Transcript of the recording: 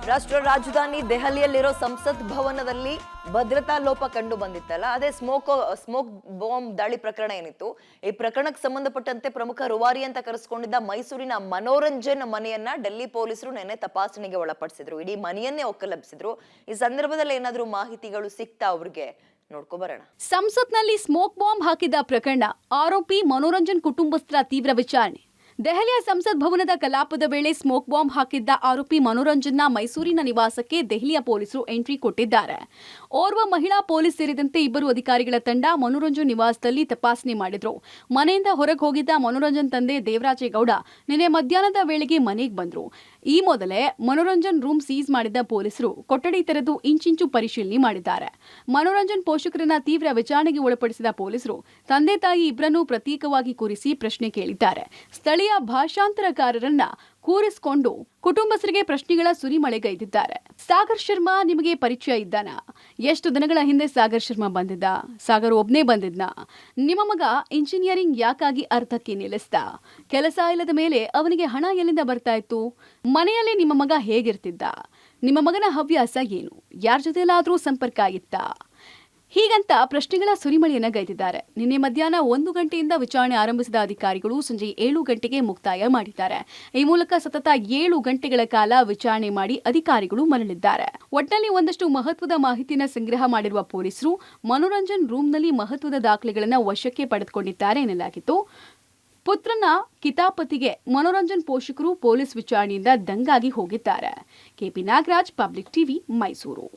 ರಾಷ್ಟ್ರ ರಾಜಧಾನಿ ದೆಹಲಿಯಲ್ಲಿರೋ ಸಂಸತ್ ಭವನದಲ್ಲಿ ಭದ್ರತಾ ಲೋಪ ಕಂಡು ಬಂದಿತ್ತಲ್ಲ, ಅದೇ ಸ್ಮೋಕ್ ಬಾಂಬ್ ದಾಳಿ ಪ್ರಕರಣ ಏನಿತ್ತು. ಈ ಪ್ರಕರಣಕ್ಕೆ ಸಂಬಂಧಪಟ್ಟಂತೆ ಪ್ರಮುಖ ರೂವಾರಿ ಅಂತ ಕರೆಸ್ಕೊಂಡಿದ್ದ ಮೈಸೂರಿನ ಮನೋರಂಜನ್ ಮನೆಯನ್ನ ಡೆಲ್ಲಿ ಪೊಲೀಸರು ನೆನ್ನೆ ತಪಾಸಣೆಗೆ ಒಳಪಡಿಸಿದ್ರು. ಇಡೀ ಮನೆಯನ್ನೇ ಒಕ್ಕಲೆಬ್ಸಿದ್ರು. ಈ ಸಂದರ್ಭದಲ್ಲಿ ಏನಾದ್ರೂ ಮಾಹಿತಿಗಳು ಸಿಕ್ತಾ ಅವ್ರಿಗೆ? ನೋಡ್ಕೊ ಬರೋಣ. ಸಂಸತ್ನಲ್ಲಿ ಸ್ಮೋಕ್ ಬಾಂಬ್ ಹಾಕಿದ ಪ್ರಕರಣ, ಆರೋಪಿ ಮನೋರಂಜನ್ ಕುಟುಂಬಸ್ಥರ ತೀವ್ರ ವಿಚಾರಣೆ. ದೆಹಲಿಯ ಸಂಸತ್ ಭವನದ ಕಲಾಪದ ವೇಳೆ ಸ್ಮೋಕ್ ಬಾಂಬ್ ಹಾಕಿದ್ದ ಆರೋಪಿ ಮನೋರಂಜನ್ನ ಮೈಸೂರಿನ ನಿವಾಸಕ್ಕೆ ದೆಹಲಿಯ ಪೊಲೀಸರು ಎಂಟ್ರಿ ಕೊಟ್ಟಿದ್ದಾರೆ. ಓರ್ವ ಮಹಿಳಾ ಪೊಲೀಸ್ ಸೇರಿದಂತೆ ಇಬ್ಬರು ಅಧಿಕಾರಿಗಳ ತಂಡ ಮನೋರಂಜನ್ ನಿವಾಸದಲ್ಲಿ ತಪಾಸಣೆ ಮಾಡಿದ್ರು. ಮನೆಯಿಂದ ಹೊರಗೆ ಹೋಗಿದ್ದ ಮನೋರಂಜನ್ ತಂದೆ ದೇವರಾಜೇಗೌಡ ನಿನ್ನೆ ಮಧ್ಯಾಹ್ನದ ವೇಳೆಗೆ ಮನೆಗೆ ಬಂದ್ರು. ಈ ಮೊದಲೇ ಮನೋರಂಜನ್ ರೂಮ್ ಸೀಸ್ ಮಾಡಿದ್ದ ಪೊಲೀಸರು ಕೊಠಡಿ ತೆರೆದು ಇಂಚಿಂಚು ಪರಿಶೀಲನೆ ಮಾಡಿದ್ದಾರೆ. ಮನೋರಂಜನ್ ಪೋಷಕರನ್ನ ತೀವ್ರ ವಿಚಾರಣೆಗೆ ಒಳಪಡಿಸಿದ ಪೊಲೀಸರು ತಂದೆ ತಾಯಿ ಇಬ್ಬರನ್ನೂ ಪ್ರತ್ಯೇಕವಾಗಿ ಕೂರಿಸಿ ಪ್ರಶ್ನೆ ಕೇಳಿದ್ದಾರೆ. ಸ್ಥಳೀಯ ಭಾಷಾಂತರಕಾರರನ್ನ ಕೂರಿಸಿಕೊಂಡು ಕುಟುಂಬಸ್ಥರಿಗೆ ಪ್ರಶ್ನೆಗಳ ಸುರಿಮಳೆಗೈದಿದ್ದಾರೆ. ಸಾಗರ್ ಶರ್ಮಾ ನಿಮಗೆ ಪರಿಚಯ ಇದ್ದಾನ? ಎಷ್ಟು ದಿನಗಳ ಹಿಂದೆ ಸಾಗರ್ ಶರ್ಮಾ ಬಂದಿದ್ದ? ಸಾಗರ್ ಒಬ್ನೇ ಬಂದಿದ್ನ? ನಿಮ್ಮ ಮಗ ಇಂಜಿನಿಯರಿಂಗ್ ಯಾಕಾಗಿ ಅರ್ಧಕ್ಕೆ ನಿಲ್ಲಿಸ್ದ? ಕೆಲಸ ಇಲ್ಲದ ಮೇಲೆ ಅವನಿಗೆ ಹಣ ಎಲ್ಲಿಂದ ಬರ್ತಾ ಇತ್ತು? ಮನೆಯಲ್ಲಿ ನಿಮ್ಮ ಮಗ ಹೇಗಿರ್ತಿದ್ದ? ನಿಮ್ಮ ಮಗನ ಹವ್ಯಾಸ ಏನು? ಯಾರ ಜೊತೆಲಾದ್ರೂ ಸಂಪರ್ಕ ಇತ್ತ? ಹೀಗಂತ ಪ್ರಶ್ನೆಗಳ ಸುರಿಮಳೆಯನ್ನ ಗೈದಿದ್ದಾರೆ. ನಿನ್ನೆ ಮಧ್ಯಾಹ್ನ 1 ಗಂಟೆಯಿಂದ ವಿಚಾರಣೆ ಆರಂಭಿಸಿದ ಅಧಿಕಾರಿಗಳು ಸಂಜೆ 7 ಗಂಟೆಗೆ ಮುಕ್ತಾಯ ಮಾಡಿದ್ದಾರೆ. ಈ ಮೂಲಕ ಸತತ 7 ಗಂಟೆಗಳ ಕಾಲ ವಿಚಾರಣೆ ಮಾಡಿ ಅಧಿಕಾರಿಗಳು ಮರಳಿದ್ದಾರೆ. ಒಟ್ಟಿನಲ್ಲಿ ಒಂದಷ್ಟು ಮಹತ್ವದ ಮಾಹಿತಿಯನ್ನು ಸಂಗ್ರಹ ಮಾಡಿರುವ ಪೊಲೀಸರು ಮನೋರಂಜನ್ ರೂಮ್ನಲ್ಲಿ ಮಹತ್ವದ ದಾಖಲೆಗಳನ್ನು ವಶಕ್ಕೆ ಪಡೆದುಕೊಂಡಿದ್ದಾರೆ ಎನ್ನಲಾಗಿತ್ತು. ಪುತ್ರನ ಕಿತಾಪತಿಗೆ ಮನೋರಂಜನ್ ಪೋಷಕರು ಪೊಲೀಸ್ ವಿಚಾರಣೆಯಿಂದ ದಂಗಾಗಿ ಹೋಗಿದ್ದಾರೆ. KP Nagaraj, public TV, Mysuru.